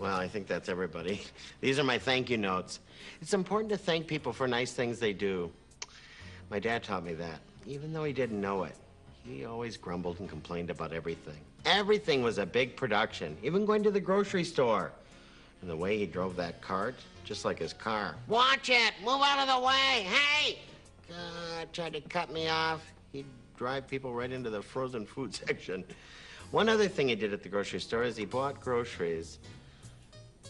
Well, I think that's everybody. These are my thank you notes. It's important to thank people for nice things they do. My dad taught me that, even though he didn't know it. He always grumbled and complained about everything. Everything was a big production, even going to the grocery store. And the way he drove that cart, just like his car. Watch it! Move out of the way! Hey! God, tried to cut me off. He'd drive people right into the frozen food section. One other thing he did at the grocery store is he bought groceries.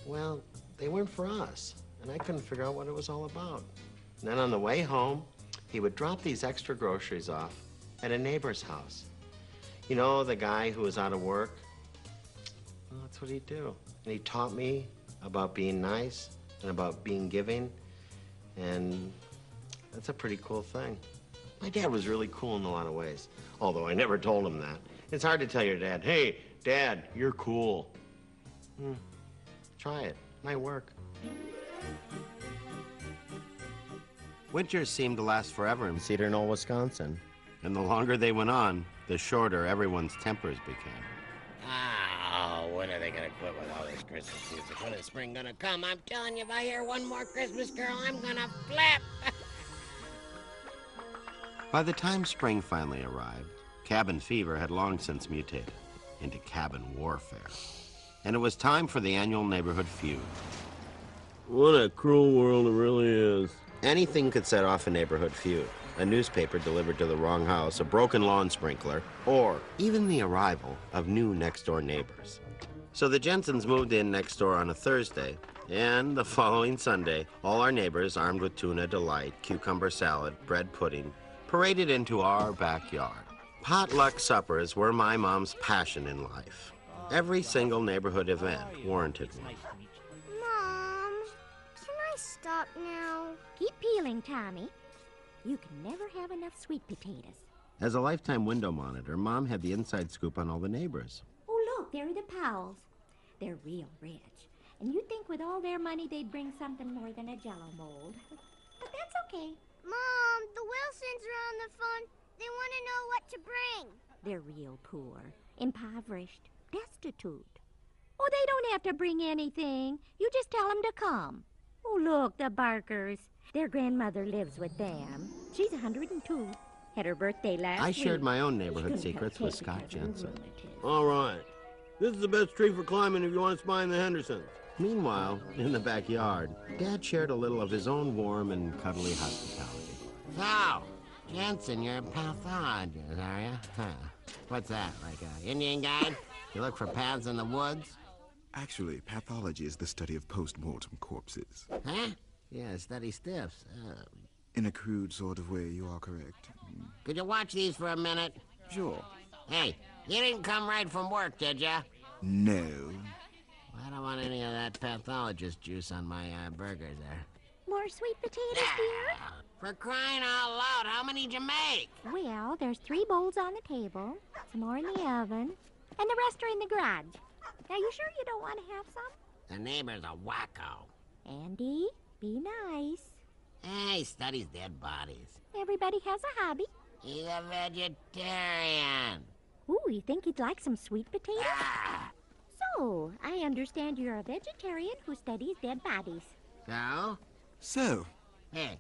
Well, they weren't for us, and I couldn't figure out what it was all about. And then on the way home, he would drop these extra groceries off at a neighbor's house. You know, the guy who was out of work? Well, that's what he'd do. And he taught me about being nice and about being giving, and that's a pretty cool thing. My dad was really cool in a lot of ways, although I never told him that. It's hard to tell your dad, hey, Dad, you're cool. Try it. Might work. Winters seemed to last forever in Cedar Knoll, Wisconsin. And the longer they went on, the shorter everyone's tempers became. Oh, when are they gonna quit with all this Christmas music? When is spring gonna come? I'm telling you, if I hear one more Christmas carol, I'm gonna flip. By the time spring finally arrived, cabin fever had long since mutated into cabin warfare. And it was time for the annual neighborhood feud. What a cruel world it really is. Anything could set off a neighborhood feud. A newspaper delivered to the wrong house, a broken lawn sprinkler, or even the arrival of new next-door neighbors. So the Jensens moved in next door on a Thursday, and the following Sunday, all our neighbors, armed with tuna delight, cucumber salad, bread pudding, paraded into our backyard. Potluck suppers were my mom's passion in life. Every single neighborhood event warranted one. Mom, can I stop now? Keep peeling, Tommy. You can never have enough sweet potatoes. As a lifetime window monitor, Mom had the inside scoop on all the neighbors. Oh, look, there are the Powells. They're real rich. And you'd think with all their money they'd bring something more than a Jell-O mold. But that's okay. Mom, the Wilsons are on the phone. They want to know what to bring. They're real poor, impoverished, destitute. Oh, they don't have to bring anything. You just tell them to come. Oh, look, the Barkers. Their grandmother lives with them. She's 102. Had her birthday last week. I shared my own neighborhood secrets with Scott Jensen. All right. This is the best tree for climbing if you want to spy in the Hendersons. Meanwhile, in the backyard, Dad shared a little of his own warm and cuddly hospitality. So, Jensen, you're a pathologist, are you? Huh. What's that, like an Indian guide? You look for paths in the woods? Actually, pathology is the study of post-mortem corpses. Huh? Yeah, study stiffs. In a crude sort of way, you are correct. Could you watch these for a minute? Sure. Hey, you didn't come right from work, did ya? No. Well, I don't want any of that pathologist juice on my burgers there. More sweet potatoes, dear? For crying out loud, how many did you make? Well, there's 3 bowls on the table, some more in the oven, and the rest are in the garage. Now, you sure you don't want to have some? The neighbor's a wacko. Andy, be nice. Hey, he studies dead bodies. Everybody has a hobby. He's a vegetarian. Ooh, you think he'd like some sweet potatoes? Ah! So, I understand you're a vegetarian who studies dead bodies. So? So? Hey,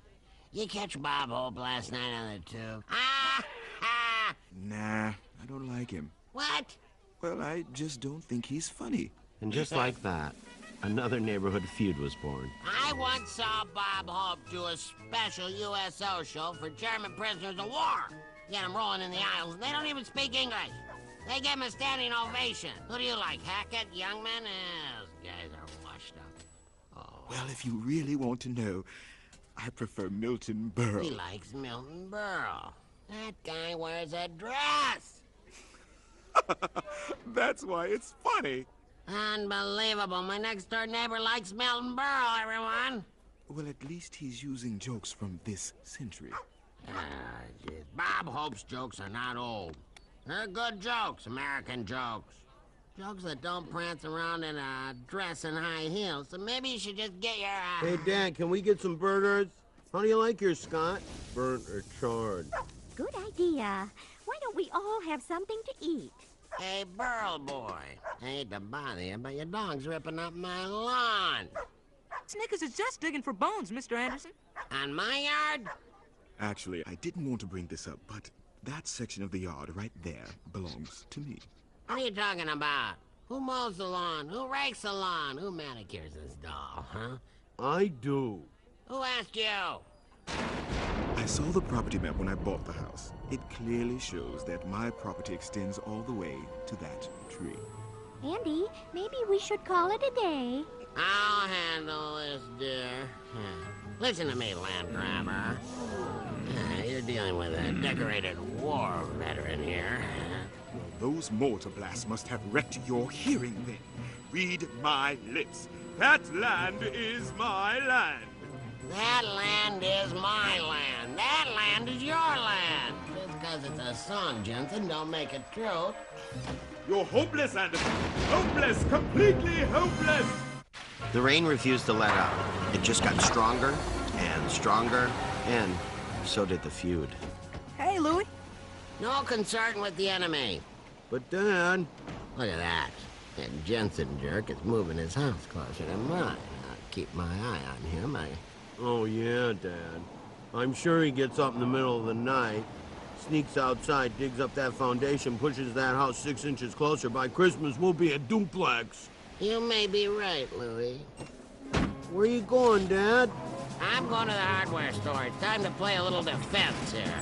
you catch Bob Hope last night on the tube? Ah! Ah! Nah, I don't like him. What? Well, I just don't think he's funny. And just like that, another neighborhood feud was born. I once saw Bob Hope do a special USO show for German prisoners of war. Get them rolling in the aisles, and they don't even speak English. They give him a standing ovation. Who do you like, Hackett, Youngman? Those guys are washed up. Oh. Well, if you really want to know, I prefer Milton Berle. He likes Milton Berle. That guy wears a dress. That's why it's funny. Unbelievable. My next-door neighbor likes Milton Berle, everyone. Well, at least he's using jokes from this century. Geez. Bob Hope's jokes are not old. They're good jokes, American jokes. Jokes that don't prance around in a dress and high heels. So maybe you should just get your... Hey, Dad, can we get some burgers? How do you like yours, Scott? Burnt or charred? Good idea. Why don't we all have something to eat? Hey, Burl boy. I hate to bother you, but your dog's ripping up my lawn. Snickers is just digging for bones, Mr. Anderson. On my yard? Actually, I didn't want to bring this up, but that section of the yard right there belongs to me. What are you talking about? Who mows the lawn? Who rakes the lawn? Who manicures this doll, huh? I do. Who asked you? I saw the property map when I bought the house. It clearly shows that my property extends all the way to that tree. Andy, maybe we should call it a day. I'll handle this, dear. Listen to me, land grabber. You're dealing with a decorated war veteran here. Those mortar blasts must have wrecked your hearing then. Read my lips. That land is my land. That land is my land. That land is your land. Just because it's a song, Jensen, don't make it true. You're hopeless, Anderson. Hopeless, completely hopeless. The rain refused to let up. It just got stronger and stronger, and so did the feud. Hey, Louie. No consorting with the enemy. But, Dad... Look at that. That Jensen jerk is moving his house closer to mine. I'll keep my eye on him. Oh, yeah, Dad. I'm sure he gets up in the middle of the night, sneaks outside, digs up that foundation, pushes that house 6 inches closer. By Christmas, we'll be a duplex. You may be right, Louie. Where you going, Dad? I'm going to the hardware store. It's time to play a little defense here.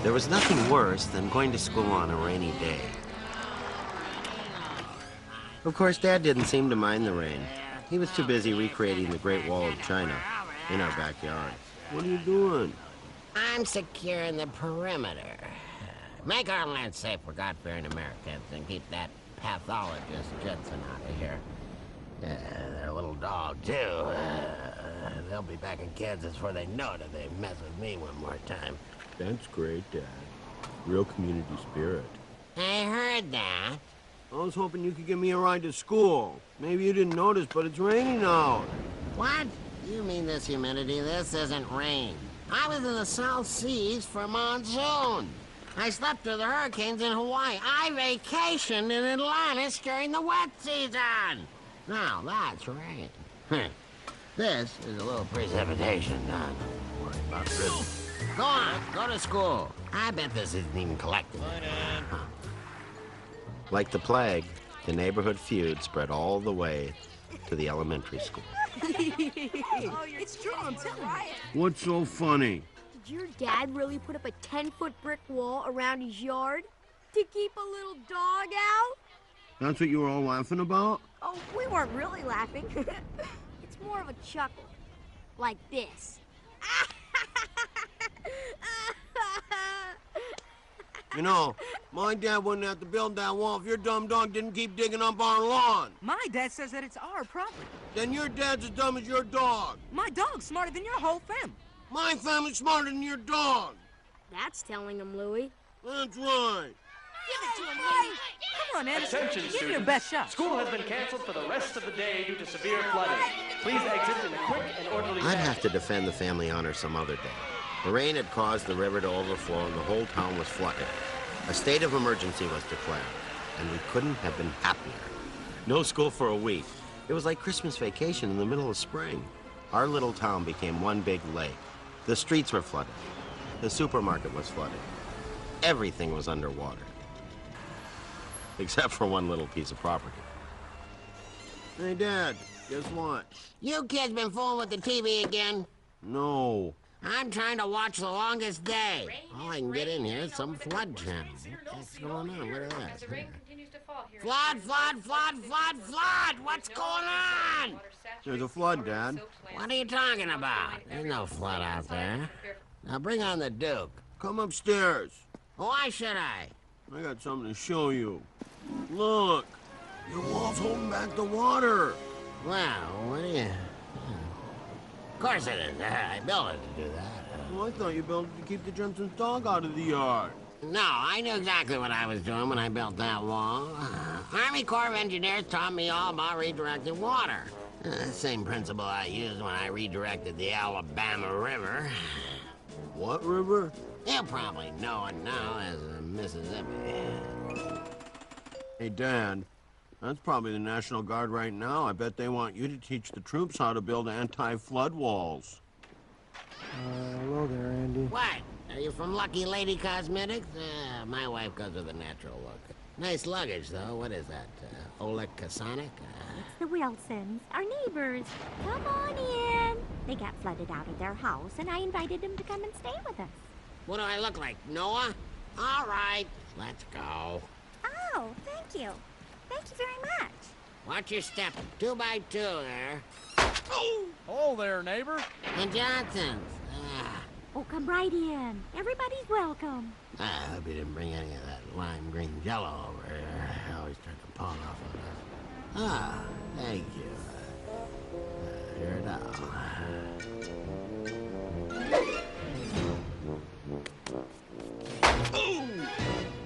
There was nothing worse than going to school on a rainy day. Of course, Dad didn't seem to mind the rain. He was too busy recreating the Great Wall of China in our backyard. What are you doing? I'm securing the perimeter. Make our land safe for God-fearing Americans and keep that pathologist Jensen out of here. Their little dog, too. They'll be back in Kansas before they know it if they mess with me one more time. That's great, Dad. Real community spirit. I heard that. I was hoping you could give me a ride to school. Maybe you didn't notice, but it's raining out. What? You mean this humidity? This isn't rain. I was in the South Seas for monsoon. I slept through the hurricanes in Hawaii. I vacationed in Atlantis during the wet season. Now that's rain. This is a little precipitation. Don't worry about this. Go on, go to school. I bet this isn't even collected. Like the plague, the neighborhood feud spread all the way to the elementary school. It's true, I'm telling you. What's so funny? Did your dad really put up a 10-foot brick wall around his yard to keep a little dog out? That's what you were all laughing about? Oh, we weren't really laughing. It's more of a chuckle. Like this. You know, my dad wouldn't have to build that wall if your dumb dog didn't keep digging up our lawn. My dad says that it's our property. Then your dad's as dumb as your dog. My dog's smarter than your whole family. My family's smarter than your dog. That's telling him, Louie. That's right. Give it to him, Louie. Come on, Anderson. Attention, Give students. your best shot. School has been canceled for the rest of the day due to severe flooding. Please exit in a quick and orderly I'd manner. have to defend the family honor some other day. The rain had caused the river to overflow and the whole town was flooded. A state of emergency was declared, and we couldn't have been happier. No school for a week. It was like Christmas vacation in the middle of spring. Our little town became one big lake. The streets were flooded. The supermarket was flooded. Everything was underwater. Except for one little piece of property. Hey, Dad, guess what? You kids been fooling with the TV again? No. I'm trying to watch The Longest Day. All I can get in here is some flood channel. What's going on? Look at that. Flood, flood, flood, flood, flood! What's going on? There's a flood, Dad. What are you talking about? There's no flood out there. Now bring on the Duke. Come upstairs. Why should I? I got something to show you. Look. Your wall's holding back the water. Well, what do you... Of course it is. I built it to do that. Well, I thought you built it to keep the Jensen's dog out of the yard. No, I knew exactly what I was doing when I built that wall. Army Corps of Engineers taught me all about redirecting water. Same principle I used when I redirected the Alabama River. What river? You probably know it now as the Mississippi. Hey, Dad, that's probably the National Guard right now. I bet they want you to teach the troops how to build anti-flood walls. Hello there, Andy. What? Are you from Lucky Lady Cosmetics? My wife goes with a natural look. Nice luggage, though. What is that? Oleg Kasonic? It's the Wilsons, our neighbors. Come on in. They got flooded out of their house, and I invited them to come and stay with us. What do I look like, Noah? All right, let's go. Oh, thank you. Thank you very much. Watch your step. 2 by 2 there. Oh there, neighbor. And Johnson's. Oh, come right in. Everybody's welcome. I hope you didn't bring any of that lime green jello over here. I always turn the pawn off on us. Ah, thank you. Here it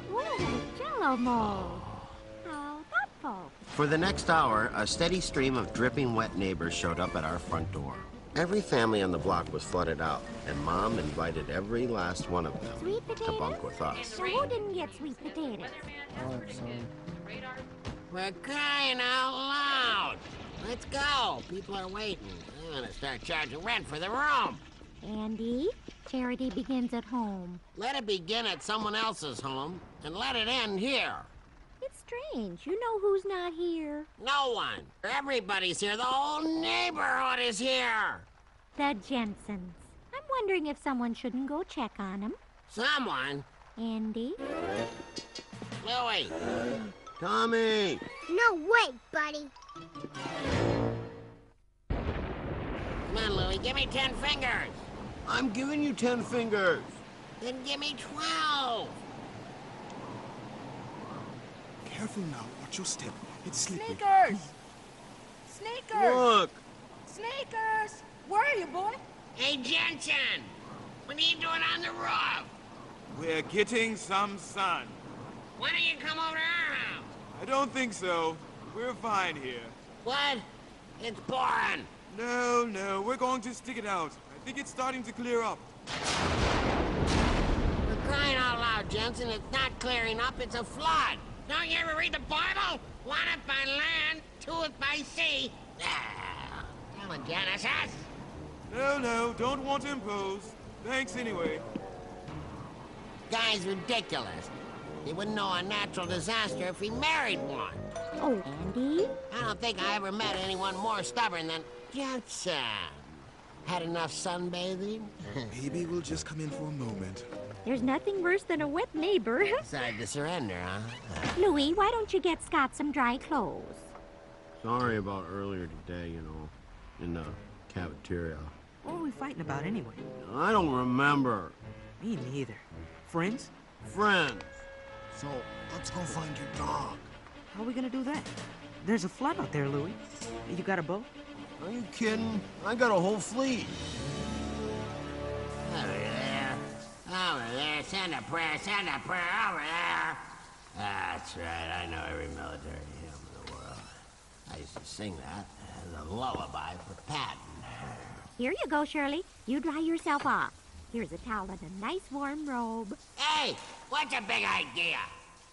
Ooh, Jello mold. How thoughtful. For the next hour, a steady stream of dripping wet neighbors showed up at our front door. Every family on the block was flooded out, and Mom invited every last one of them Sweet to potatoes? bunk with us. Now, who didn't get sweet potatoes? What, son? We're crying out loud. Let's go. People are waiting. I'm gonna start charging rent for the room. Andy, charity begins at home. Let it begin at someone else's home, and let it end here. It's strange. You know who's not here? No one. Everybody's here. The whole neighborhood is here. The Jensens. I'm wondering if someone shouldn't go check on them. Someone? Andy? Louie. Tommy! No way, buddy. Come on, Louie. Give me 10 fingers. I'm giving you 10 fingers. Then give me 12. Careful now. Watch your step. It's slippery. Sneakers! Sneakers! Look! Sneakers! Where are you, boy? Hey, Jensen. What are you doing on the roof? We're getting some sun. Why don't you come over to our house? I don't think so. We're fine here. What? It's boring. No, we're going to stick it out. I think it's starting to clear up. For crying out loud, Jensen, it's not clearing up, it's a flood. Don't you ever read the Bible? 1 if by land, 2 if by sea. Tell it, Genesis. No, don't want to impose. Thanks anyway. Guy's ridiculous. He wouldn't know a natural disaster if he married one. Oh, Andy? I don't think I ever met anyone more stubborn than Jensen. Had enough sunbathing? Maybe we'll just come in for a moment. There's nothing worse than a wet neighbor. Decided to surrender, huh? Louie, why don't you get Scott some dry clothes? Sorry about earlier today, in the cafeteria. What were we fighting about anyway? I don't remember. Me neither. Friends? Friends. So, let's go find your dog. How are we gonna do that? There's a flood out there, Louie. You got a boat? Are you kidding? I got a whole fleet. Over there. Over there. Send a prayer over there. That's right. I know every military hymn in the world. I used to sing that as a lullaby for Patton. Here you go, Shirley. You dry yourself off. Here's a towel and a nice warm robe. Hey, what's a big idea?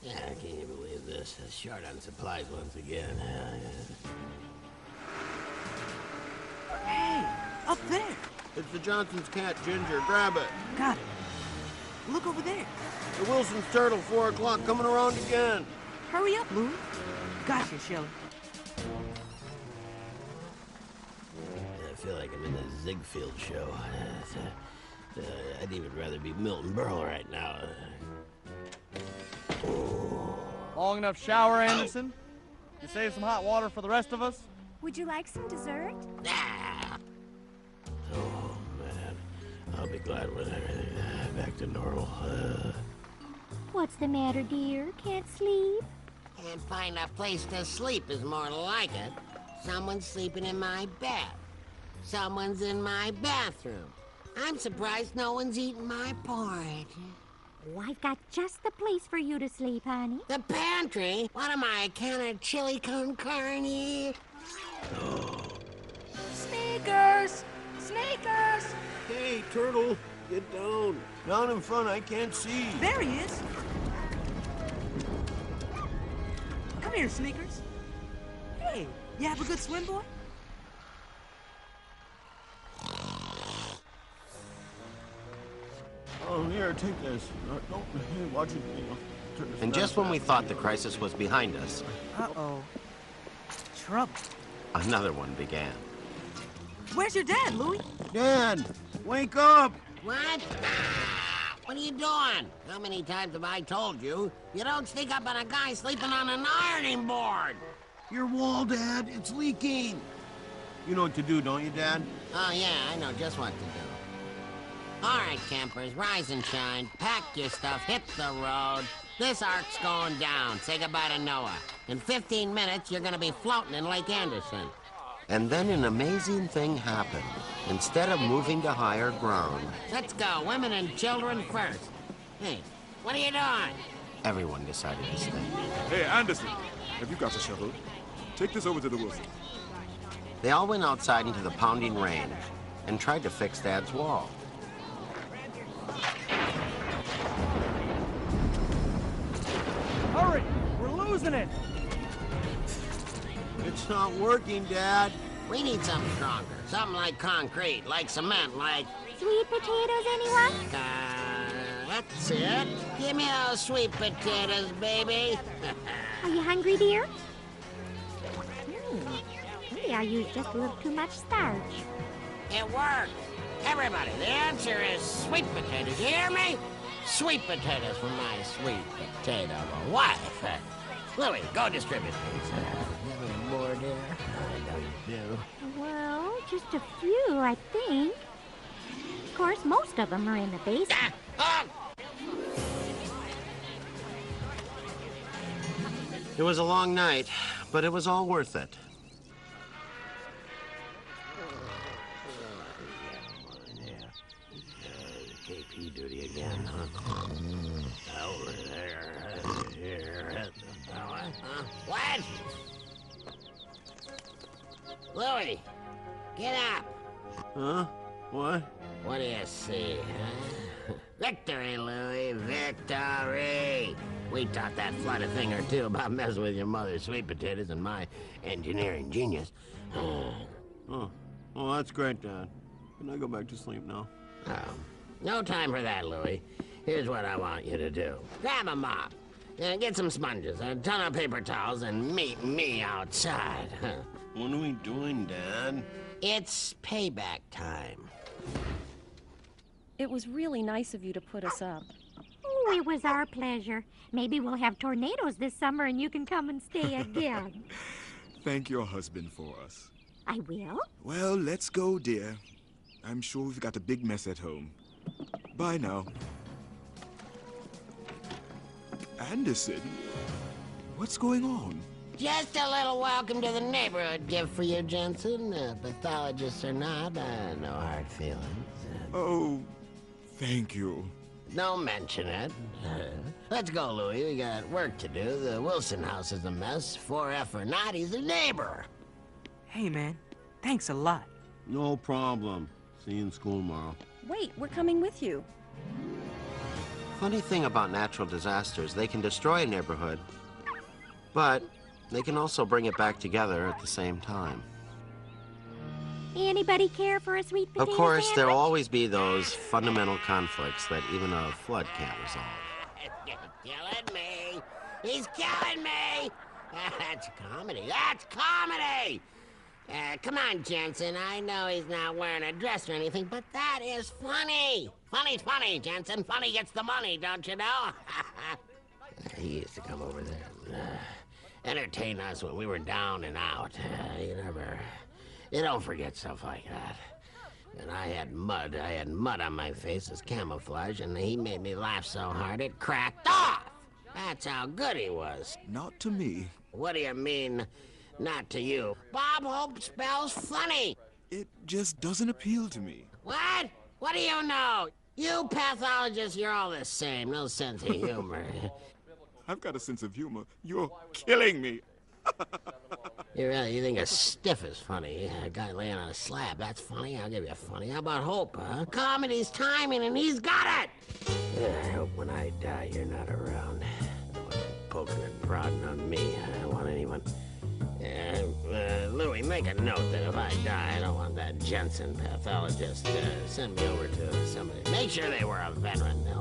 Yeah, I can't even believe this. Short on supplies once again. Hey, up there. It's the Johnson's cat, Ginger. Grab it. Got it. Look over there. The Wilson's turtle, 4 o'clock, coming around again. Hurry up, Louie. Gotcha, Shelley. I feel like I'm in the Ziegfeld show. I'd even rather be Milton Berle right now. Long enough shower, Anderson? You save some hot water for the rest of us? Would you like some dessert? Ah. Oh, man. I'll be glad when everything's back to normal. What's the matter, dear? Can't sleep? Can't find a place to sleep is more like it. Someone's sleeping in my bed. Someone's in my bathroom. I'm surprised no one's eaten my porridge. Oh, I've got just the place for you to sleep, honey. The pantry? What am I, a can of chili con carne? Sneakers! Sneakers! Hey, turtle, get down. Down in front, I can't see. There he is. Come here, Sneakers. Hey, you have a good swim, boy? Oh, here, take this. Don't, hey, watch it. Turn this And just when we thought the crisis was behind us, Uh-oh. Trouble. another one began. Where's your dad, Louie? Dad, wake up! What? What are you doing? How many times have I told you? You don't sneak up on a guy sleeping on an ironing board. Your wall, Dad, it's leaking. You know what to do, don't you, Dad? Oh, yeah, I know just what to do. All right, campers, rise and shine. Pack your stuff, hit the road. This ark's going down. Say goodbye to Noah. In 15 minutes, you're gonna be floating in Lake Anderson. And then an amazing thing happened. Instead of moving to higher ground, Let's go, women and children first. Hey, what are you doing? everyone decided to stay. Hey, Anderson, have you got a shovel? Take this over to the Wilson. They all went outside into the pounding rain and tried to fix Dad's wall. Hurry! We're losing it! It's not working, Dad. We need something stronger. Something like concrete, like cement, like... Sweet potatoes, anyone? That's it. Give me those sweet potatoes, baby. Are you hungry, dear? Maybe I used just a little too much starch. It worked. Everybody, the answer is sweet potatoes. You hear me? Sweet potatoes for my sweet potato wife. Louie, go distribute these. You have any more, dear? I know you do. Well, just a few, I think. Of course, most of them are in the basement. It was a long night, but it was all worth it. KP duty again, huh? Over there, here. What? Louie, get up. Huh? What? What do you see, huh? Victory, Louie, victory! We taught that flood a thing or two about messing with your mother's sweet potatoes and my engineering genius. Oh, well, that's great, Dad. Can I go back to sleep now? No time for that, Louie. Here's what I want you to do. Grab a mop, get some sponges, a ton of paper towels, and meet me outside. What are we doing, Dad? It's payback time. It was really nice of you to put us up. Oh, it was our pleasure. Maybe we'll have tornadoes this summer and you can come and stay again. Thank your husband for us. I will. Well, let's go, dear. I'm sure we've got a big mess at home. Bye now. Anderson? What's going on? Just a little welcome to the neighborhood gift for you, Jensen. Pathologists or not, no hard feelings. Oh, thank you. Don't mention it. Let's go, Louie. We got work to do. The Wilson house is a mess. 4F or not, he's a neighbor. Hey, man. Thanks a lot. No problem. See you in school tomorrow. Wait, we're coming with you. Funny thing about natural disasters, they can destroy a neighborhood, but they can also bring it back together at the same time. Anybody care for a sweet potato Of course, sandwich? there'll always be those fundamental conflicts that even a flood can't resolve. Killing me. He's killing me. That's comedy. That's comedy. Come on, Jensen. I know he's not wearing a dress or anything, but that is funny. Funny's funny, Jensen. Funny gets the money, don't you know? He used to come over there and entertain us when we were down and out. You don't forget stuff like that. And I had mud on my face as camouflage, and he made me laugh so hard it cracked off. That's how good he was. Not to me. What do you mean, not to you? Bob Hope spells funny. It just doesn't appeal to me. What? What do you know? You pathologists, you're all the same. No sense of humor. I've got a sense of humor. You're killing me. You think a stiff is funny? A guy laying on a slab, that's funny? I'll give you funny. How about Hope, huh? Comedy's timing, and he's got it! I hope when I die you're not around. Poking and prodding on me. I want make a note that if I die, I don't want that Jensen pathologist to send me over to somebody. Make sure they were a veteran.